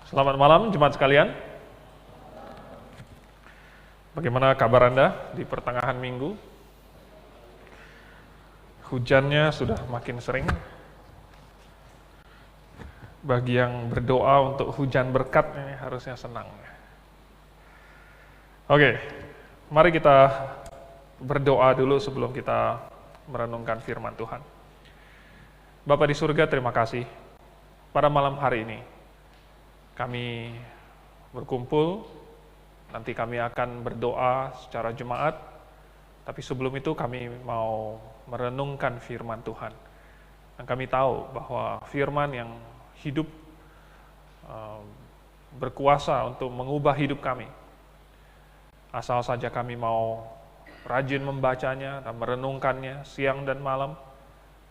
Selamat malam jemaat sekalian. Bagaimana kabar Anda di pertengahan minggu? Hujannya sudah makin sering. Bagi yang berdoa untuk hujan berkat ini harusnya senang. Oke, mari kita berdoa dulu sebelum kita merenungkan firman Tuhan. Bapa di surga, terima kasih pada malam hari ini. Kami berkumpul, nanti kami akan berdoa secara jemaat, tapi sebelum itu kami mau merenungkan firman Tuhan. Dan kami tahu bahwa firman yang hidup, berkuasa untuk mengubah hidup kami. Asal saja kami mau rajin membacanya dan merenungkannya siang dan malam,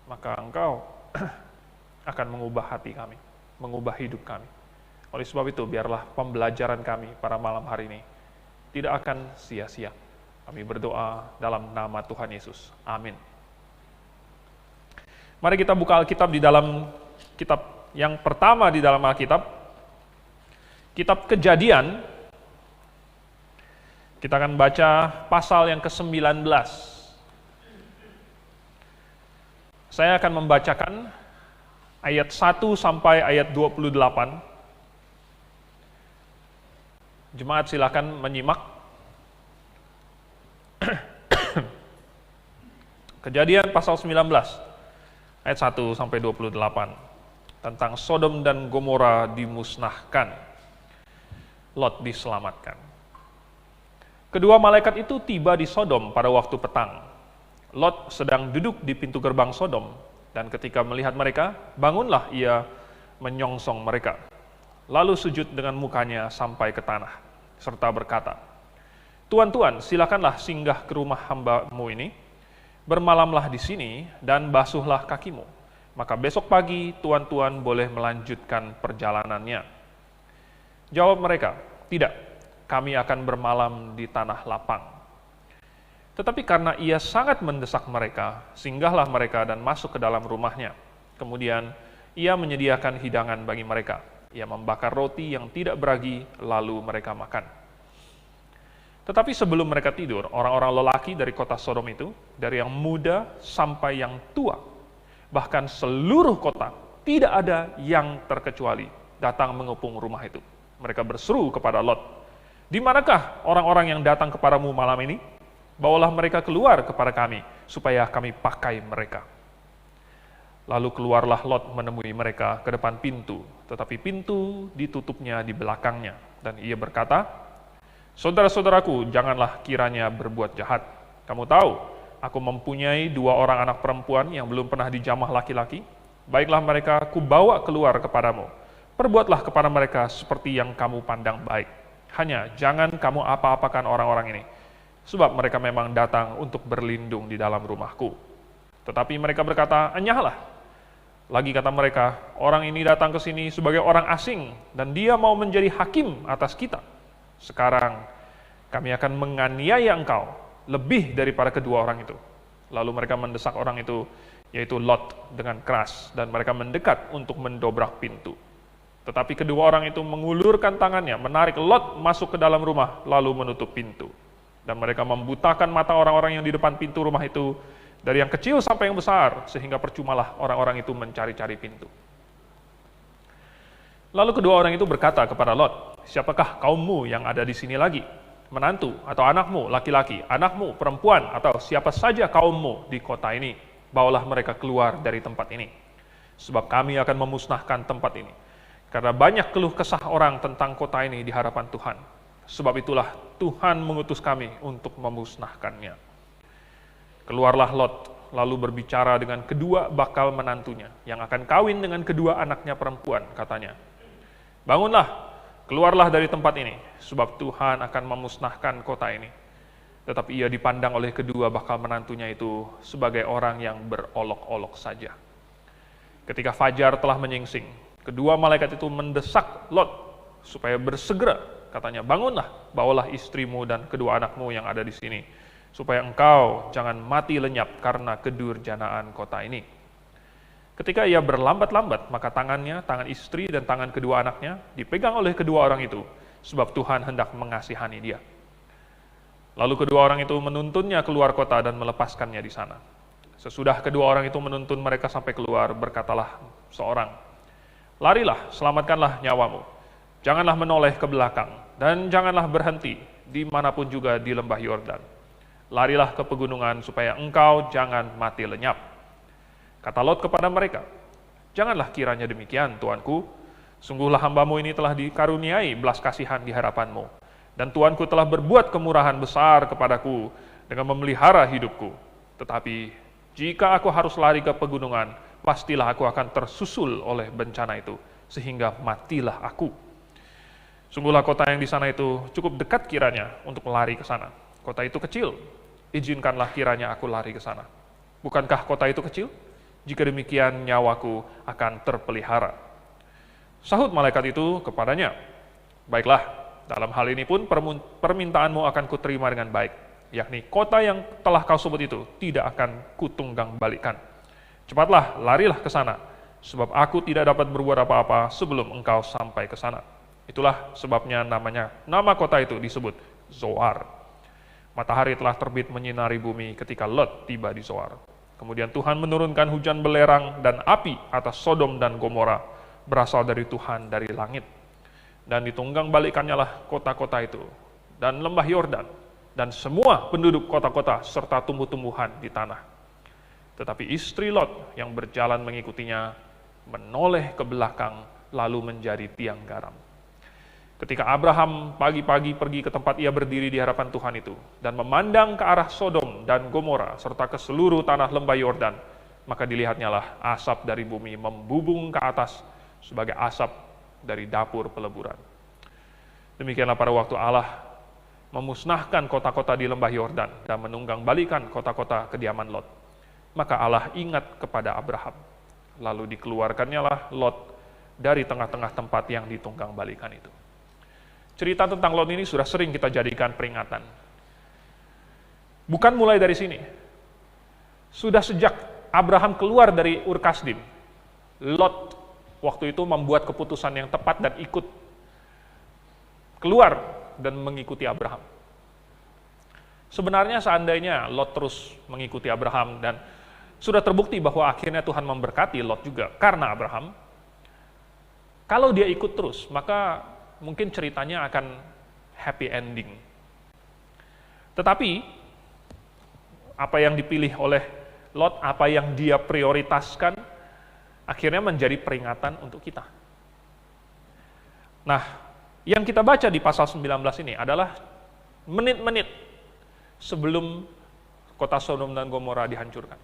maka Engkau akan mengubah hati kami, mengubah hidup kami. Oleh sebab itu, biarlah pembelajaran kami pada malam hari ini tidak akan sia-sia. Kami berdoa dalam nama Tuhan Yesus. Amin. Mari kita buka Alkitab di dalam kitab yang pertama di dalam Alkitab, kitab Kejadian. Kita akan baca pasal yang ke-19. Saya akan membacakan ayat 1 sampai ayat 28. Jemaat silakan menyimak. Kejadian pasal 19 ayat 1 sampai 28 tentang Sodom dan Gomora dimusnahkan, Lot diselamatkan. Kedua malaikat itu tiba di Sodom pada waktu petang. Lot sedang duduk di pintu gerbang Sodom, dan ketika melihat mereka, bangunlah ia menyongsong mereka. Lalu sujud dengan mukanya sampai ke tanah, serta berkata, "Tuan-tuan, silakanlah singgah ke rumah hamba-Mu ini, bermalamlah di sini, dan basuhlah kakimu. Maka besok pagi tuan-tuan boleh melanjutkan perjalanannya." Jawab mereka, "Tidak, kami akan bermalam di tanah lapang." Tetapi karena ia sangat mendesak mereka, singgahlah mereka dan masuk ke dalam rumahnya. Kemudian ia menyediakan hidangan bagi mereka. Ia membakar roti yang tidak beragi, lalu mereka makan. Tetapi sebelum mereka tidur, orang-orang lelaki dari kota Sodom itu, dari yang muda sampai yang tua, bahkan seluruh kota, tidak ada yang terkecuali, datang mengepung rumah itu. Mereka berseru kepada Lot, "Di manakah orang-orang yang datang kepadamu malam ini? Bawalah mereka keluar kepada kami, supaya kami pakai mereka." Lalu keluarlah Lot menemui mereka ke depan pintu, tetapi pintu ditutupnya di belakangnya. Dan ia berkata, "Saudara-saudaraku, janganlah kiranya berbuat jahat. Kamu tahu, aku mempunyai 2 orang anak perempuan yang belum pernah dijamah laki-laki. Baiklah mereka kubawa keluar kepadamu. Perbuatlah kepada mereka seperti yang kamu pandang baik. Hanya jangan kamu apa-apakan orang-orang ini, sebab mereka memang datang untuk berlindung di dalam rumahku." Tetapi mereka berkata, "Enyahlah." Lagi kata mereka, "Orang ini datang ke sini sebagai orang asing, dan dia mau menjadi hakim atas kita. Sekarang kami akan menganiaya engkau lebih daripada kedua orang itu." Lalu mereka mendesak orang itu, yaitu Lot, dengan keras, dan mereka mendekat untuk mendobrak pintu. Tetapi kedua orang itu mengulurkan tangannya, menarik Lot masuk ke dalam rumah, lalu menutup pintu. Dan mereka membutakan mata orang-orang yang di depan pintu rumah itu, dari yang kecil sampai yang besar, sehingga percumalah orang-orang itu mencari-cari pintu. Lalu kedua orang itu berkata kepada Lot, "Siapakah kaummu yang ada di sini lagi? Menantu atau anakmu laki-laki, anakmu perempuan, atau siapa saja kaummu di kota ini? Bawalah mereka keluar dari tempat ini. Sebab kami akan memusnahkan tempat ini. Karena banyak keluh kesah orang tentang kota ini di hadapan Tuhan. Sebab itulah Tuhan mengutus kami untuk memusnahkannya." Keluarlah Lot, lalu berbicara dengan kedua bakal menantunya, yang akan kawin dengan kedua anaknya perempuan, katanya, "Bangunlah, keluarlah dari tempat ini, sebab Tuhan akan memusnahkan kota ini." Tetapi ia dipandang oleh kedua bakal menantunya itu sebagai orang yang berolok-olok saja. Ketika fajar telah menyingsing, kedua malaikat itu mendesak Lot supaya bersegera, katanya, "Bangunlah, bawalah istrimu dan kedua anakmu yang ada di sini, supaya engkau jangan mati lenyap karena kedurjanaan kota ini." Ketika ia berlambat-lambat, maka tangannya, tangan istri dan tangan kedua anaknya dipegang oleh kedua orang itu, sebab Tuhan hendak mengasihani dia. Lalu kedua orang itu menuntunnya keluar kota dan melepaskannya di sana. Sesudah kedua orang itu menuntun mereka sampai keluar, berkatalah seorang, "Larilah, selamatkanlah nyawamu. Janganlah menoleh ke belakang, dan janganlah berhenti dimanapun juga di lembah Yordan. Larilah ke pegunungan supaya engkau jangan mati lenyap." Kata Lot kepada mereka, "Janganlah kiranya demikian, tuanku. Sungguhlah hambamu ini telah dikaruniai belas kasihan di hadapanmu, dan tuanku telah berbuat kemurahan besar kepadaku dengan memelihara hidupku. Tetapi jika aku harus lari ke pegunungan, pastilah aku akan tersusul oleh bencana itu, sehingga matilah aku. Sungguhlah kota yang di sana itu cukup dekat kiranya untuk lari ke sana. Kota itu kecil, izinkanlah kiranya aku lari ke sana. Bukankah kota itu kecil? Jika demikian nyawaku akan terpelihara." Sahut malaikat itu kepadanya, "Baiklah, dalam hal ini pun permintaanmu akan kuterima dengan baik, yakni kota yang telah kau sebut itu tidak akan kutunggang balikan. Cepatlah, larilah ke sana, sebab aku tidak dapat berbuat apa-apa sebelum engkau sampai ke sana." Itulah sebabnya nama kota itu disebut Zoar. Matahari telah terbit menyinari bumi ketika Lot tiba di Zoar. Kemudian Tuhan menurunkan hujan belerang dan api atas Sodom dan Gomora, berasal dari Tuhan dari langit. Dan ditunggang balikannya lah kota-kota itu, dan lembah Yordan, dan semua penduduk kota-kota serta tumbuh-tumbuhan di tanah. Tetapi istri Lot yang berjalan mengikutinya, menoleh ke belakang, lalu menjadi tiang garam. Ketika Abraham pagi-pagi pergi ke tempat ia berdiri di hadapan Tuhan itu, dan memandang ke arah Sodom dan Gomora, serta ke seluruh tanah lembah Yordan, maka dilihatnya lah asap dari bumi membubung ke atas sebagai asap dari dapur peleburan. Demikianlah pada waktu Allah memusnahkan kota-kota di lembah Yordan dan menunggang balikan kota-kota kediaman Lot. Maka Allah ingat kepada Abraham, lalu dikeluarkannya lah Lot dari tengah-tengah tempat yang ditunggang balikan itu. Cerita tentang Lot ini sudah sering kita jadikan peringatan. Bukan mulai dari sini. Sudah sejak Abraham keluar dari Ur Kasdim, Lot waktu itu membuat keputusan yang tepat dan ikut keluar dan mengikuti Abraham. Sebenarnya seandainya Lot terus mengikuti Abraham, dan sudah terbukti bahwa akhirnya Tuhan memberkati Lot juga karena Abraham, kalau dia ikut terus, maka mungkin ceritanya akan happy ending. Tetapi, apa yang dipilih oleh Lot, apa yang dia prioritaskan, akhirnya menjadi peringatan untuk kita. Nah, yang kita baca di pasal 19 ini adalah menit-menit sebelum kota Sodom dan Gomora dihancurkan.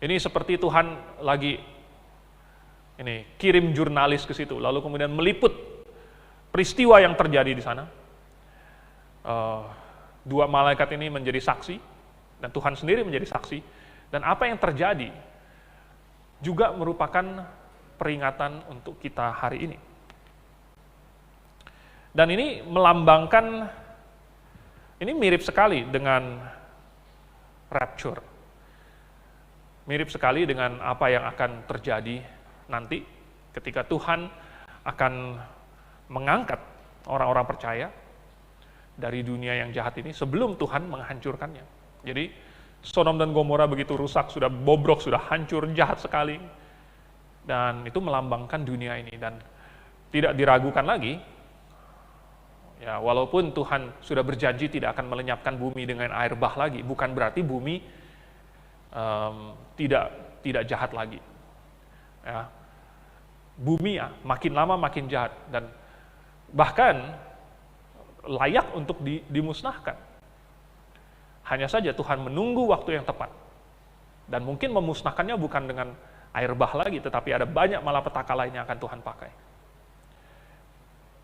Ini seperti Tuhan lagi kirim jurnalis ke situ, lalu kemudian meliput peristiwa yang terjadi di sana. Dua malaikat ini menjadi saksi, dan Tuhan sendiri menjadi saksi, dan apa yang terjadi juga merupakan peringatan untuk kita hari ini. Dan ini melambangkan, ini mirip sekali dengan rapture. Mirip sekali dengan apa yang akan terjadi nanti ketika Tuhan akan mengangkat orang-orang percaya dari dunia yang jahat ini sebelum Tuhan menghancurkannya. Jadi Sodom dan Gomora begitu rusak, sudah bobrok, sudah hancur, jahat sekali. Dan itu melambangkan dunia ini, dan tidak diragukan lagi, ya walaupun Tuhan sudah berjanji tidak akan melenyapkan bumi dengan air bah lagi, bukan berarti bumi tidak jahat lagi. Ya, bumi ya makin lama makin jahat, dan bahkan layak untuk dimusnahkan. Hanya saja Tuhan menunggu waktu yang tepat. Dan mungkin memusnahkannya bukan dengan air bah lagi, tetapi ada banyak malapetaka lain yang akan Tuhan pakai.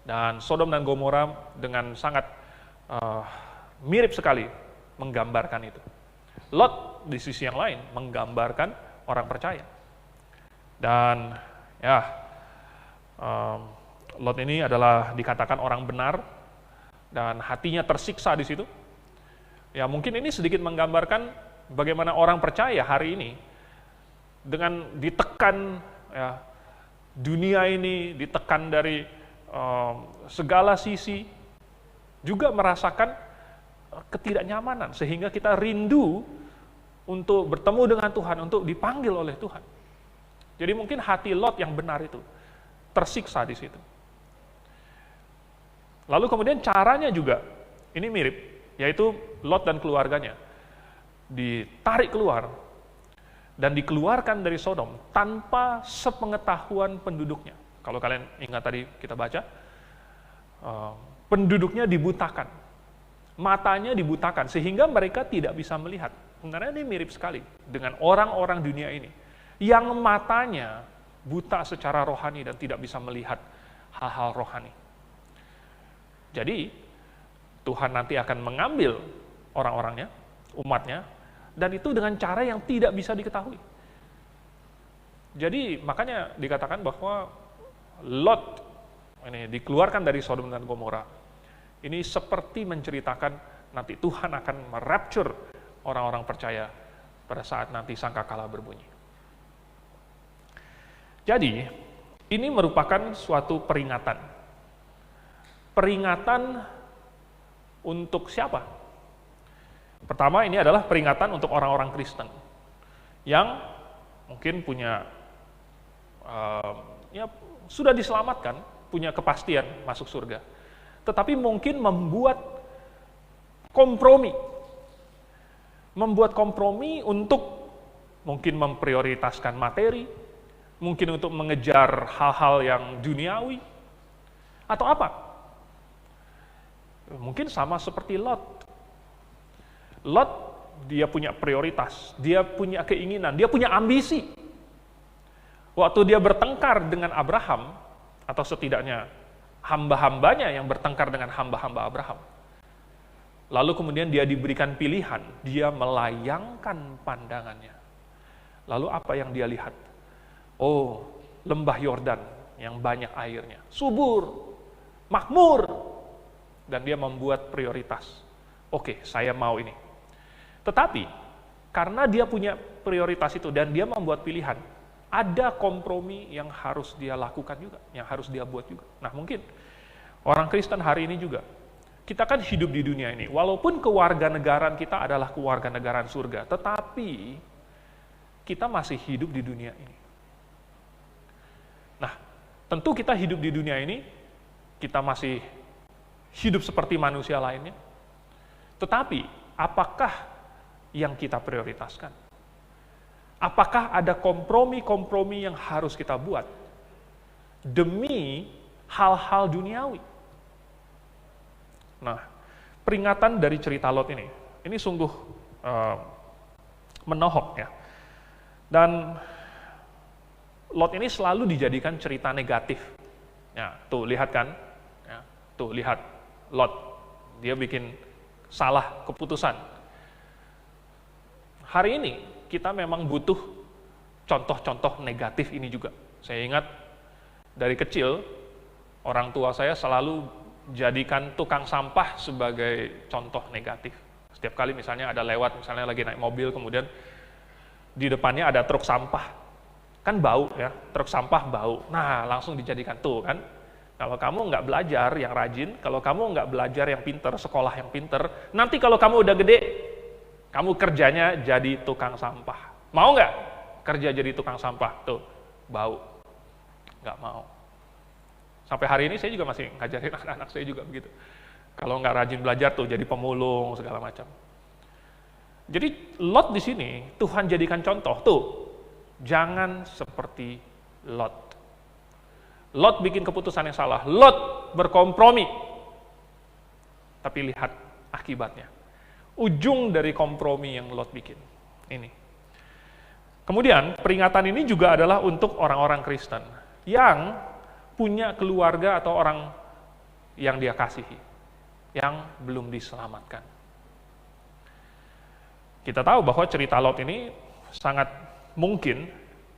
Dan Sodom dan Gomora dengan sangat mirip sekali menggambarkan itu. Lot di sisi yang lain menggambarkan orang percaya. Dan ya, Lot ini adalah dikatakan orang benar dan hatinya tersiksa di situ. Ya mungkin ini sedikit menggambarkan bagaimana orang percaya hari ini dengan ditekan, ya, dunia ini ditekan dari segala sisi, juga merasakan ketidaknyamanan, sehingga kita rindu untuk bertemu dengan Tuhan, untuk dipanggil oleh Tuhan. Jadi mungkin hati Lot yang benar itu tersiksa di situ. Lalu kemudian caranya juga ini mirip, yaitu Lot dan keluarganya ditarik keluar dan dikeluarkan dari Sodom tanpa sepengetahuan penduduknya. Kalau kalian ingat tadi kita baca, penduduknya dibutakan, matanya dibutakan, sehingga mereka tidak bisa melihat. Sebenarnya ini mirip sekali dengan orang-orang dunia ini, yang matanya buta secara rohani dan tidak bisa melihat hal-hal rohani. Jadi, Tuhan nanti akan mengambil orang-orangnya, umatnya, dan itu dengan cara yang tidak bisa diketahui. Jadi, makanya dikatakan bahwa Lot ini dikeluarkan dari Sodom dan Gomora. Ini seperti menceritakan nanti Tuhan akan merapture orang-orang percaya pada saat nanti sangkakala berbunyi. Jadi, ini merupakan suatu peringatan. Peringatan untuk siapa? Pertama, ini adalah peringatan untuk orang-orang Kristen yang mungkin punya ya sudah diselamatkan, punya kepastian masuk surga, tetapi mungkin membuat kompromi untuk mungkin memprioritaskan materi, mungkin untuk mengejar hal-hal yang duniawi, atau apa? Mungkin sama seperti Lot. Lot, dia punya prioritas, dia punya keinginan, dia punya ambisi. Waktu dia bertengkar dengan Abraham, atau setidaknya hamba-hambanya yang bertengkar dengan hamba-hamba Abraham, lalu kemudian dia diberikan pilihan, dia melayangkan pandangannya. Lalu apa yang dia lihat? Oh, lembah Yordan yang banyak airnya, subur, makmur, dan dia membuat prioritas. Oke, saya mau ini. Tetapi, karena dia punya prioritas itu dan dia membuat pilihan, ada kompromi yang harus dia lakukan juga, yang harus dia buat juga. Nah, mungkin orang Kristen hari ini juga, kita kan hidup di dunia ini, walaupun kewarganegaraan kita adalah kewarganegaraan surga, tetapi kita masih hidup di dunia ini. Nah, tentu kita hidup di dunia ini, kita masih hidup seperti manusia lainnya. Tetapi, apakah yang kita prioritaskan? Apakah ada kompromi-kompromi yang harus kita buat demi hal-hal duniawi? Nah, peringatan dari cerita Lot ini sungguh menohok ya. Dan Lot ini selalu dijadikan cerita negatif. Ya, tuh lihat kan? Ya, tuh lihat Lot, dia bikin salah keputusan. Hari ini kita memang butuh contoh-contoh negatif ini juga. Saya ingat dari kecil orang tua saya selalu jadikan tukang sampah sebagai contoh negatif. Setiap kali misalnya ada lewat, misalnya lagi naik mobil, kemudian di depannya ada truk sampah, kan bau ya, truk sampah bau. Nah, langsung dijadikan tuh kan. Kalau kamu nggak belajar yang rajin, kalau kamu nggak belajar yang pinter, sekolah yang pinter, nanti kalau kamu udah gede, kamu kerjanya jadi tukang sampah. Mau nggak kerja jadi tukang sampah? Tuh, bau. Nggak mau. Sampai hari ini saya juga masih ngajarin anak-anak saya juga begitu. Kalau nggak rajin belajar tuh jadi pemulung segala macam. Jadi Lot di sini Tuhan jadikan contoh tuh, jangan seperti Lot. Lot bikin keputusan yang salah. Lot berkompromi. Tapi lihat akibatnya. Ujung dari kompromi yang Lot bikin. Ini. Kemudian peringatan ini juga adalah untuk orang-orang Kristen yang punya keluarga atau orang yang dia kasihi, yang belum diselamatkan. Kita tahu bahwa cerita Lot ini sangat mungkin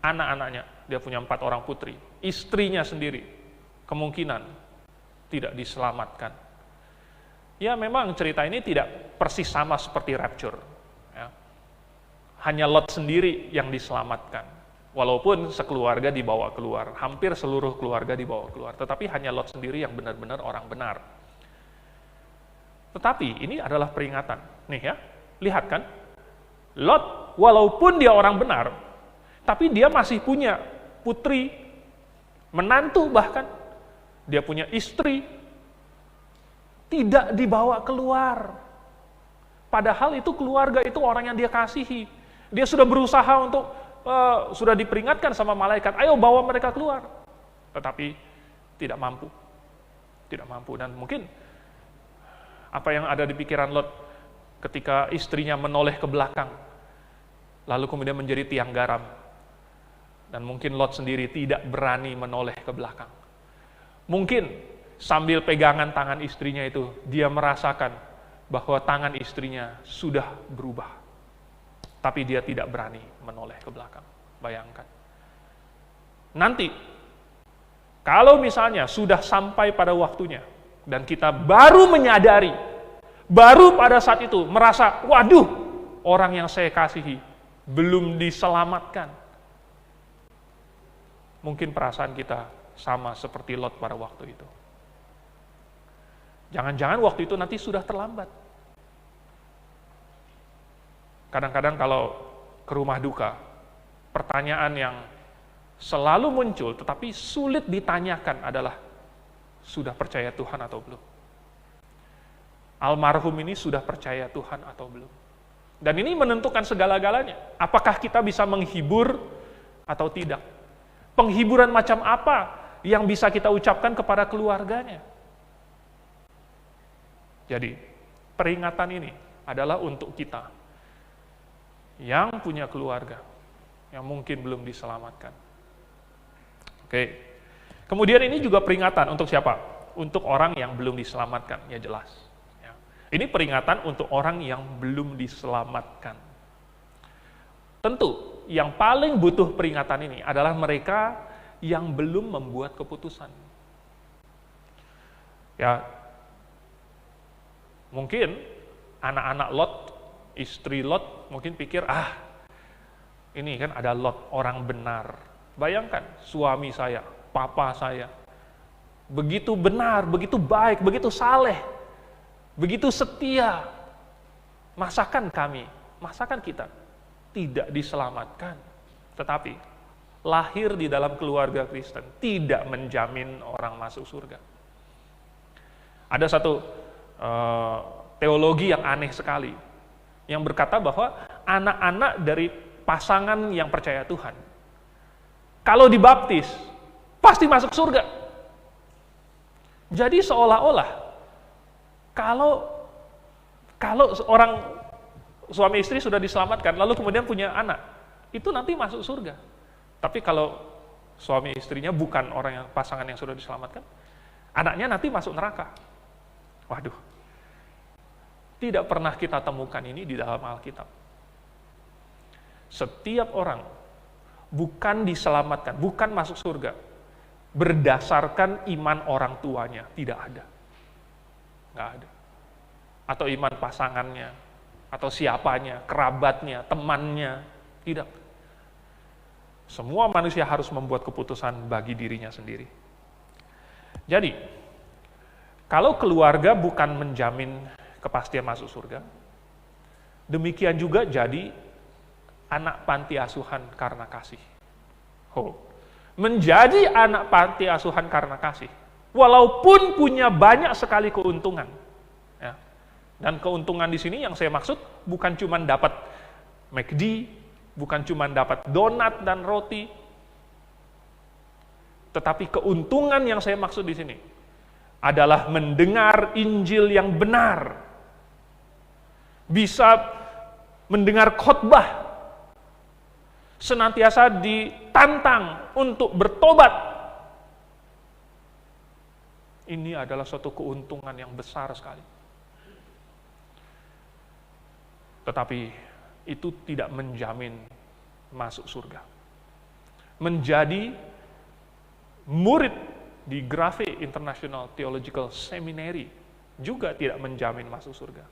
anak-anaknya, dia punya 4 orang putri, istrinya sendiri, kemungkinan tidak diselamatkan. Ya memang cerita ini tidak persis sama seperti rapture. Ya. Hanya Lot sendiri yang diselamatkan. Walaupun sekeluarga dibawa keluar, hampir seluruh keluarga dibawa keluar, tetapi hanya Lot sendiri yang benar-benar orang benar. Tetapi ini adalah peringatan. Nih ya, lihat kan, Lot walaupun dia orang benar, tapi dia masih punya putri, menantu bahkan, dia punya istri, tidak dibawa keluar. Padahal itu keluarga, itu orang yang dia kasihi. Dia sudah berusaha untuk, sudah diperingatkan sama malaikat, ayo bawa mereka keluar. Tetapi tidak mampu. Tidak mampu. Dan mungkin apa yang ada di pikiran Lot ketika istrinya menoleh ke belakang, lalu kemudian menjadi tiang garam. Dan mungkin Lot sendiri tidak berani menoleh ke belakang. Mungkin sambil pegangan tangan istrinya itu, dia merasakan bahwa tangan istrinya sudah berubah. Tapi dia tidak berani menoleh ke belakang. Bayangkan. Nanti, kalau misalnya sudah sampai pada waktunya, dan kita baru menyadari, baru pada saat itu merasa, waduh, orang yang saya kasihi belum diselamatkan. Mungkin perasaan kita sama seperti Lot pada waktu itu. Jangan-jangan waktu itu nanti sudah terlambat. Kadang-kadang kalau ke rumah duka, pertanyaan yang selalu muncul tetapi sulit ditanyakan adalah, sudah percaya Tuhan atau belum? Almarhum ini sudah percaya Tuhan atau belum? Dan ini menentukan segala-galanya. Apakah kita bisa menghibur atau tidak? Penghiburan macam apa yang bisa kita ucapkan kepada keluarganya? Jadi, peringatan ini adalah untuk kita yang punya keluarga, yang mungkin belum diselamatkan. Oke. Kemudian ini juga peringatan untuk siapa? Untuk orang yang belum diselamatkan, ya jelas. Ya. Ini peringatan untuk orang yang belum diselamatkan. Tentu, yang paling butuh peringatan ini adalah mereka yang belum membuat keputusan. Ya, mungkin anak-anak Lot, istri Lot mungkin pikir, ini kan ada Lot, orang benar. Bayangkan, suami saya, papa saya, begitu benar, begitu baik, begitu saleh, begitu setia. Masakan kami, masakan kita tidak diselamatkan. Tetapi, lahir di dalam keluarga Kristen tidak menjamin orang masuk surga. Ada satu teologi yang aneh sekali, yang berkata bahwa anak-anak dari pasangan yang percaya Tuhan, kalau dibaptis, pasti masuk surga. Jadi seolah-olah, kalau orang suami istri sudah diselamatkan, lalu kemudian punya anak, itu nanti masuk surga. Tapi kalau suami istrinya bukan orang yang pasangan yang sudah diselamatkan, anaknya nanti masuk neraka. Waduh, tidak pernah kita temukan ini di dalam Alkitab. Setiap orang bukan diselamatkan, bukan masuk surga, berdasarkan iman orang tuanya, tidak ada. Nggak ada. Atau iman pasangannya, atau siapanya, kerabatnya, temannya, tidak. Semua manusia harus membuat keputusan bagi dirinya sendiri. Jadi, kalau keluarga bukan menjamin kepastian masuk surga, demikian juga jadi anak panti asuhan karena kasih. Menjadi anak panti asuhan karena kasih, walaupun punya banyak sekali keuntungan, ya. Dan keuntungan di sini yang saya maksud bukan cuma dapat McD, bukan cuma dapat donat dan roti, tetapi keuntungan yang saya maksud di sini adalah mendengar Injil yang benar, bisa mendengar khotbah, senantiasa ditantang untuk bertobat. Ini adalah suatu keuntungan yang besar sekali. Tetapi itu tidak menjamin masuk surga. Menjadi murid di Grave International Theological Seminary juga tidak menjamin masuk surga.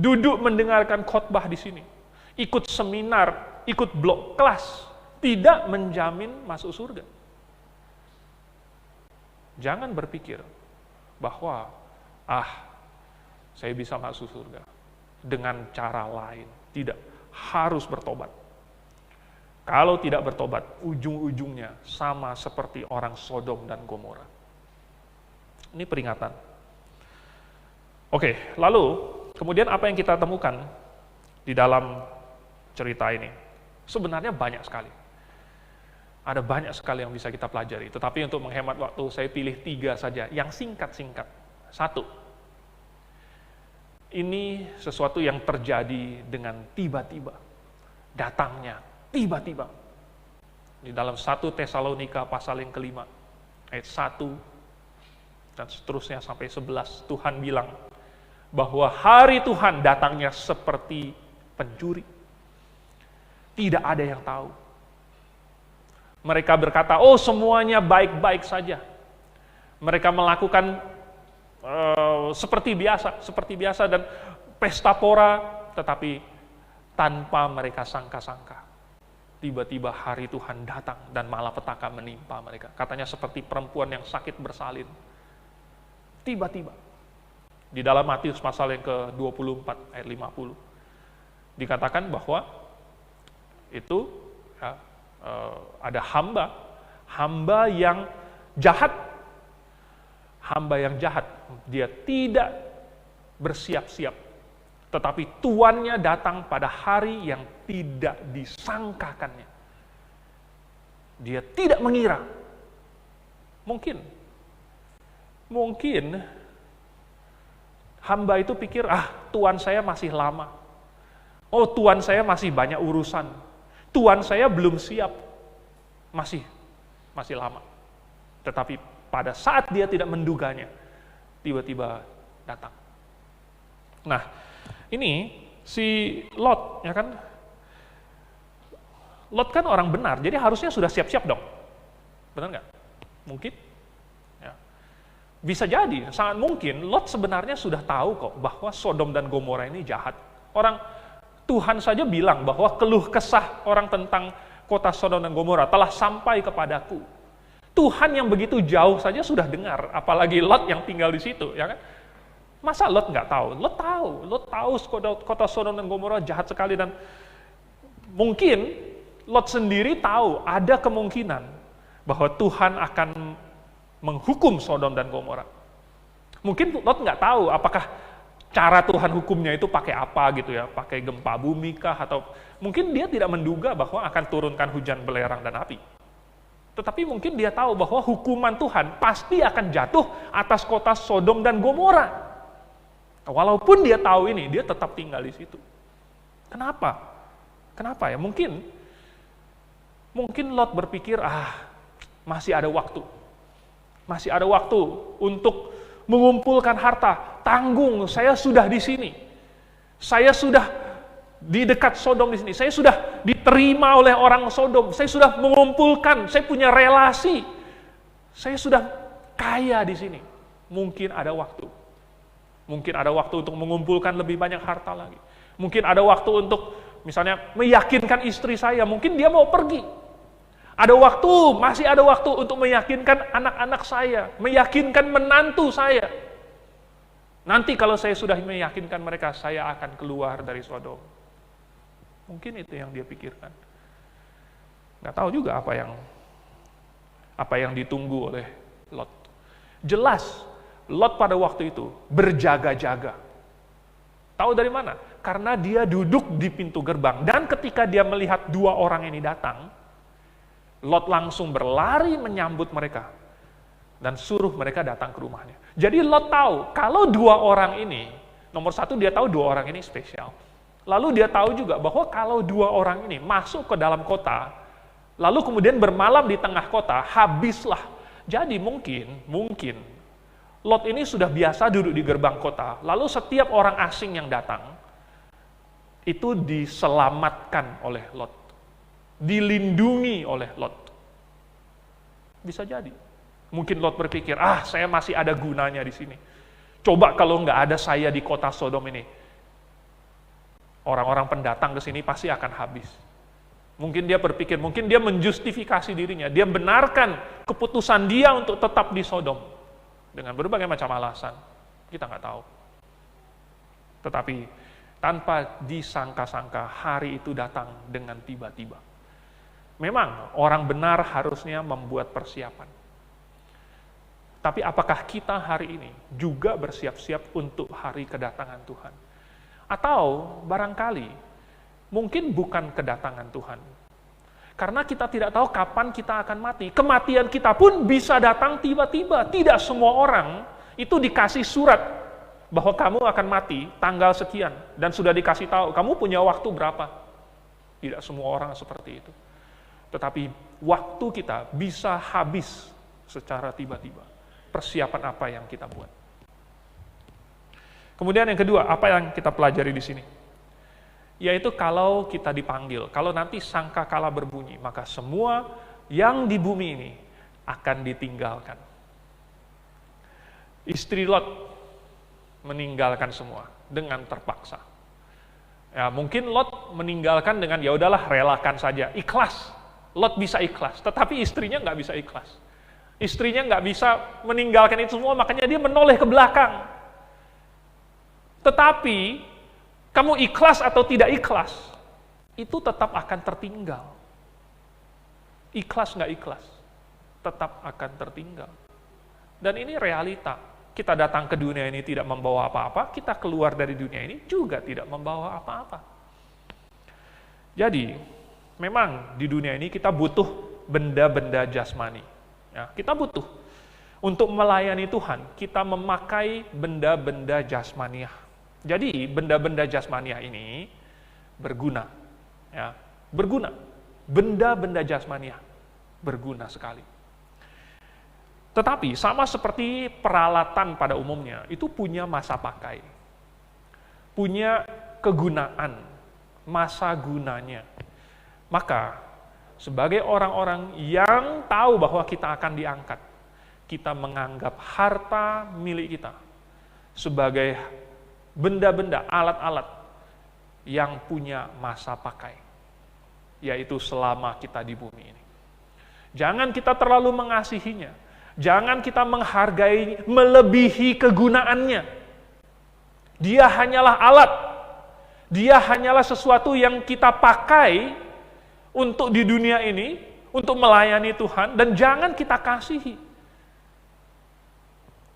Duduk mendengarkan khotbah di sini, ikut seminar, ikut blog kelas, tidak menjamin masuk surga. Jangan berpikir bahwa, saya bisa masuk surga dengan cara lain. Tidak, harus bertobat. Kalau tidak bertobat, ujung-ujungnya sama seperti orang Sodom dan Gomora. Ini peringatan. Oke, lalu kemudian apa yang kita temukan di dalam cerita ini? Sebenarnya banyak sekali. Ada banyak sekali yang bisa kita pelajari. Tetapi untuk menghemat waktu, saya pilih 3 saja, yang singkat-singkat. 1. Ini sesuatu yang terjadi dengan tiba-tiba. Datangnya tiba-tiba. Di dalam 1 Tesalonika pasal yang kelima, ayat 1, dan seterusnya sampai 11, Tuhan bilang bahwa hari Tuhan datangnya seperti pencuri. Tidak ada yang tahu. Mereka berkata, semuanya baik-baik saja. Mereka melakukan seperti biasa dan pesta pora, tetapi tanpa mereka sangka-sangka. Tiba-tiba hari Tuhan datang dan malapetaka menimpa mereka. Katanya seperti perempuan yang sakit bersalin. Tiba-tiba. Di dalam Matius pasal yang ke-24 ayat 50 dikatakan bahwa itu ada hamba yang jahat. Hamba yang jahat, dia tidak bersiap-siap, tetapi tuannya datang pada hari yang tidak disangkakannya. Dia tidak mengira. Mungkin hamba itu pikir, tuan saya masih lama. Tuan saya masih banyak urusan. Tuan saya belum siap. Masih lama. Tetapi pada saat dia tidak menduganya, tiba-tiba datang. Nah, ini si Lot, ya kan? Lot kan orang benar, jadi harusnya sudah siap-siap dong. Benar nggak? Mungkin. Ya. Bisa jadi, sangat mungkin Lot sebenarnya sudah tahu kok bahwa Sodom dan Gomora ini jahat. Tuhan saja bilang bahwa keluh kesah orang tentang kota Sodom dan Gomora telah sampai kepadaku. Tuhan yang begitu jauh saja sudah dengar, apalagi Lot yang tinggal di situ, ya kan? Masa Lot nggak tahu? Lot tahu kota Sodom dan Gomora jahat sekali, dan mungkin Lot sendiri tahu ada kemungkinan bahwa Tuhan akan menghukum Sodom dan Gomora. Mungkin Lot nggak tahu apakah cara Tuhan hukumnya itu pakai apa gitu ya, pakai gempa bumi kah, atau mungkin dia tidak menduga bahwa akan turunkan hujan belerang dan api. Tetapi mungkin dia tahu bahwa hukuman Tuhan pasti akan jatuh atas kota Sodom dan Gomora. Walaupun dia tahu ini, dia tetap tinggal di situ. Kenapa? Kenapa ya? Mungkin Lot berpikir, masih ada waktu. Masih ada waktu untuk mengumpulkan harta. Tanggung, saya sudah di sini. Saya sudah di dekat Sodom di sini. Saya sudah diterima oleh orang Sodom. Saya sudah mengumpulkan, saya punya relasi. Saya sudah kaya di sini. Mungkin ada waktu. Mungkin ada waktu untuk mengumpulkan lebih banyak harta lagi. Mungkin ada waktu untuk misalnya meyakinkan istri saya, mungkin dia mau pergi. Ada waktu, masih ada waktu untuk meyakinkan anak-anak saya, meyakinkan menantu saya. Nanti kalau saya sudah meyakinkan mereka, saya akan keluar dari Sodom. Mungkin itu yang dia pikirkan. Nggak tahu juga apa yang ditunggu oleh Lot. Jelas, Lot pada waktu itu berjaga-jaga. Tahu dari mana? Karena dia duduk di pintu gerbang. Dan ketika dia melihat 2 orang ini datang, Lot langsung berlari menyambut mereka. Dan suruh mereka datang ke rumahnya. Jadi Lot tahu, kalau 2 orang ini, nomor 1 dia tahu 2 orang ini spesial. Lalu dia tahu juga bahwa kalau 2 orang ini masuk ke dalam kota, lalu kemudian bermalam di tengah kota, habislah. Jadi mungkin Lot ini sudah biasa duduk di gerbang kota, lalu setiap orang asing yang datang, itu diselamatkan oleh Lot. Dilindungi oleh Lot. Bisa jadi. Mungkin Lot berpikir, saya masih ada gunanya di sini. Coba kalau nggak ada saya di kota Sodom ini, orang-orang pendatang ke sini pasti akan habis. Mungkin dia berpikir, mungkin dia menjustifikasi dirinya, dia benarkan keputusan dia untuk tetap di Sodom dengan berbagai macam alasan. Kita nggak tahu. Tetapi tanpa disangka-sangka hari itu datang dengan tiba-tiba. Memang orang benar harusnya membuat persiapan. Tapi apakah kita hari ini juga bersiap-siap untuk hari kedatangan Tuhan? Atau barangkali mungkin bukan kedatangan Tuhan. Karena kita tidak tahu kapan kita akan mati. Kematian kita pun bisa datang tiba-tiba. Tidak semua orang itu dikasih surat bahwa kamu akan mati tanggal sekian. Dan sudah dikasih tahu, kamu punya waktu berapa. Tidak semua orang seperti itu. Tetapi waktu kita bisa habis secara tiba-tiba. Persiapan apa yang kita buat. Kemudian yang kedua, apa yang kita pelajari di sini? Yaitu kalau kita dipanggil, kalau nanti sangkakala berbunyi, maka semua yang di bumi ini akan ditinggalkan. Istri Lot meninggalkan semua dengan terpaksa. Ya, mungkin Lot meninggalkan dengan ya udahlah relakan saja, ikhlas. Lot bisa ikhlas, tetapi istrinya nggak bisa ikhlas. Istrinya nggak bisa meninggalkan itu semua, makanya dia menoleh ke belakang. Tetapi kamu ikhlas atau tidak ikhlas, itu tetap akan tertinggal. Ikhlas nggak ikhlas, tetap akan tertinggal. Dan ini realita. Kita datang ke dunia ini tidak membawa apa-apa, kita keluar dari dunia ini juga tidak membawa apa-apa. Jadi, memang di dunia ini kita butuh benda-benda jasmani. Ya, kita butuh. Untuk melayani Tuhan, kita memakai benda-benda jasmaniah. Jadi, benda-benda jasmaniah ini berguna. Ya, berguna. Benda-benda jasmaniah berguna sekali. Tetapi, sama seperti peralatan pada umumnya, itu punya masa pakai. Punya kegunaan, masa gunanya. Maka, sebagai orang-orang yang tahu bahwa kita akan diangkat, kita menganggap harta milik kita sebagai benda-benda, alat-alat yang punya masa pakai, yaitu selama kita di bumi ini. Jangan kita terlalu mengasihinya, jangan kita menghargai melebihi kegunaannya. Dia hanyalah alat, dia hanyalah sesuatu yang kita pakai untuk di dunia ini, untuk melayani Tuhan, dan jangan kita kasihi.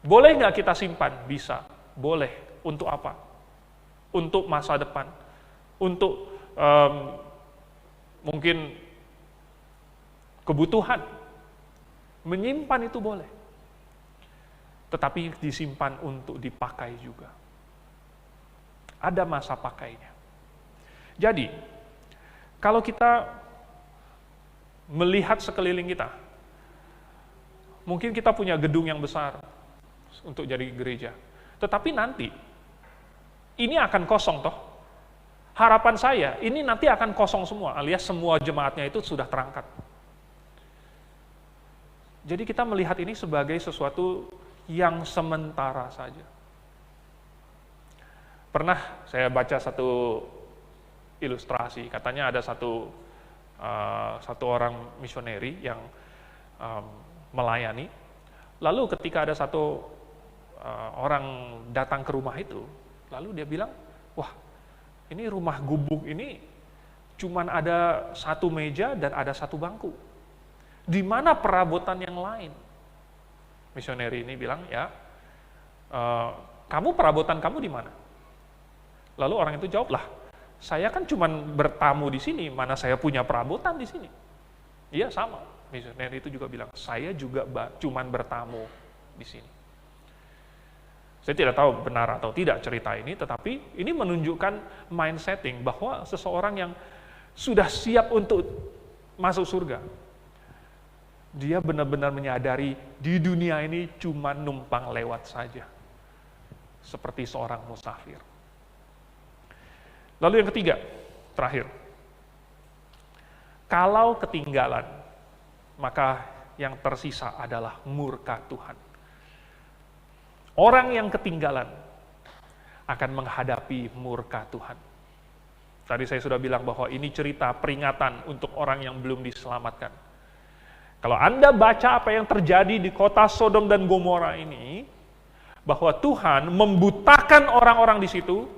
Boleh nggak kita simpan? Bisa. Boleh. Untuk apa? Untuk masa depan. Untuk mungkin kebutuhan. Menyimpan itu boleh. Tetapi disimpan untuk dipakai juga. Ada masa pakainya. Jadi, kalau kita melihat sekeliling kita, mungkin kita punya gedung yang besar untuk jadi gereja. Tetapi nanti, ini akan kosong toh. Harapan saya, ini nanti akan kosong semua, alias semua jemaatnya itu sudah terangkat. Jadi kita melihat ini sebagai sesuatu yang sementara saja. Pernah saya baca satu ilustrasi, katanya ada satu orang misioneri yang melayani. Lalu ketika ada satu orang datang ke rumah itu, lalu dia bilang, wah, ini rumah gubuk ini cuman ada satu meja dan ada satu bangku. Di mana perabotan yang lain? Misioneri ini bilang, ya, perabotan kamu di mana? Lalu orang itu jawab, lah, saya kan cuman bertamu di sini, mana saya punya perabotan di sini. Iya, sama. Misioneri itu juga bilang, saya juga cuman bertamu di sini. Saya tidak tahu benar atau tidak cerita ini, tetapi ini menunjukkan mind setting bahwa seseorang yang sudah siap untuk masuk surga, dia benar-benar menyadari di dunia ini cuma numpang lewat saja, seperti seorang musafir. Lalu yang ketiga, terakhir, kalau ketinggalan, maka yang tersisa adalah murka Tuhan. Orang yang ketinggalan akan menghadapi murka Tuhan. Tadi saya sudah bilang bahwa ini cerita peringatan untuk orang yang belum diselamatkan. Kalau Anda baca apa yang terjadi di kota Sodom dan Gomora ini, bahwa Tuhan membutakan orang-orang di situ,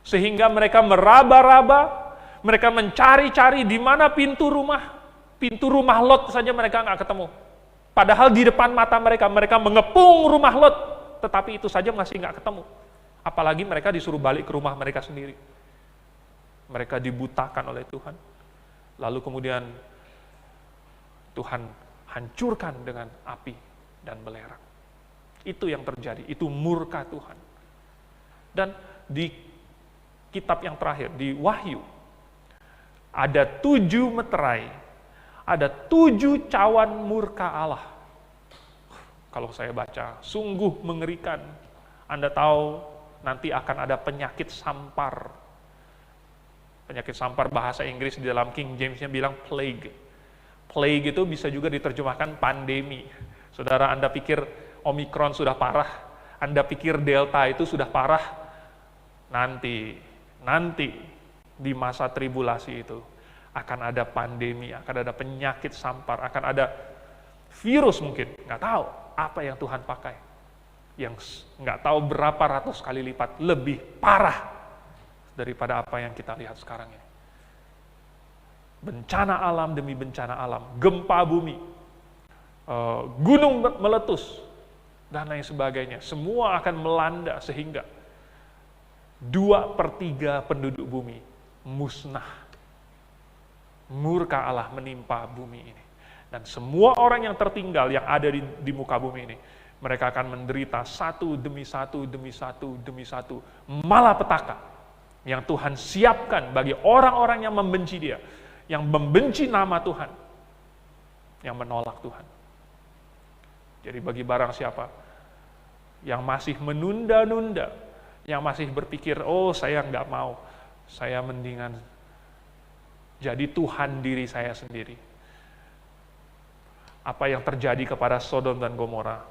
sehingga mereka meraba-raba, mereka mencari-cari di mana pintu rumah Lot saja mereka nggak ketemu. Padahal di depan mata mereka mengepung rumah Lot, tetapi itu saja masih nggak ketemu. Apalagi mereka disuruh balik ke rumah mereka sendiri. Mereka dibutakan oleh Tuhan. Lalu kemudian Tuhan hancurkan dengan api dan belerang. Itu yang terjadi, itu murka Tuhan. Dan di kitab yang terakhir, di Wahyu, ada 7 meterai, ada 7 cawan murka Allah. Kalau saya baca, sungguh mengerikan. Anda tahu nanti akan ada penyakit sampar. Penyakit sampar bahasa Inggris di dalam King James-nya bilang plague. Plague itu bisa juga diterjemahkan pandemi. Saudara, Anda pikir Omikron sudah parah, Anda pikir Delta itu sudah parah, nanti di masa tribulasi itu akan ada pandemi, akan ada penyakit sampar, akan ada virus mungkin, nggak tahu apa yang Tuhan pakai, yang nggak tahu berapa ratus kali lipat lebih parah daripada apa yang kita lihat sekarang ini. Bencana alam demi bencana alam, gempa bumi, gunung meletus, dan lain sebagainya. Semua akan melanda sehingga 2/3 penduduk bumi musnah. Murka Allah menimpa bumi ini. Dan semua orang yang tertinggal yang ada di muka bumi ini, mereka akan menderita satu demi satu, malapetaka yang Tuhan siapkan bagi orang-orang yang membenci Dia, yang membenci nama Tuhan, yang menolak Tuhan. Jadi bagi barang siapa yang masih menunda-nunda, yang masih berpikir, oh saya nggak mau, saya mendingan jadi Tuhan diri saya sendiri. Apa yang terjadi kepada Sodom dan Gomora,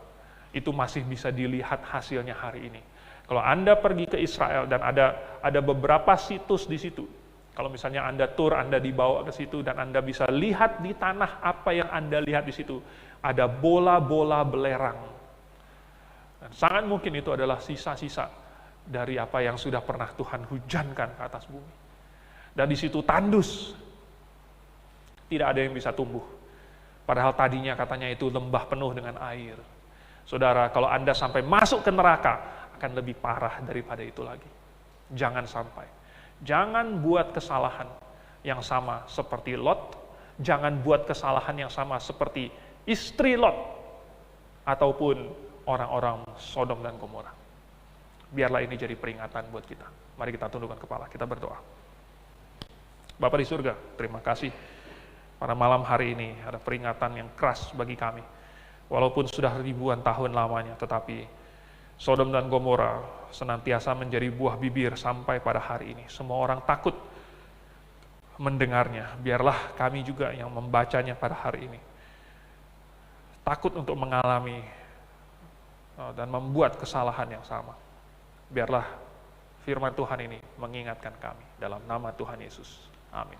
itu masih bisa dilihat hasilnya hari ini. Kalau Anda pergi ke Israel dan ada beberapa situs di situ, kalau misalnya Anda tur, Anda dibawa ke situ dan Anda bisa lihat di tanah apa yang Anda lihat di situ, ada bola-bola belerang. Dan sangat mungkin itu adalah sisa-sisa dari apa yang sudah pernah Tuhan hujankan ke atas bumi. Dan di situ tandus, tidak ada yang bisa tumbuh. Padahal tadinya katanya itu lembah penuh dengan air. Saudara, kalau Anda sampai masuk ke neraka, akan lebih parah daripada itu lagi. Jangan sampai. Jangan buat kesalahan yang sama seperti Lot. Jangan buat kesalahan yang sama seperti istri Lot. Ataupun orang-orang Sodom dan Gomora. Biarlah ini jadi peringatan buat kita. Mari kita tundukkan kepala, kita berdoa. Bapa di surga, terima kasih. Pada malam hari ini ada peringatan yang keras bagi kami. Walaupun sudah ribuan tahun lamanya, tetapi Sodom dan Gomora senantiasa menjadi buah bibir sampai pada hari ini. Semua orang takut mendengarnya. Biarlah kami juga yang membacanya pada hari ini takut untuk mengalami dan membuat kesalahan yang sama. Biarlah firman Tuhan ini mengingatkan kami dalam nama Tuhan Yesus. Amin.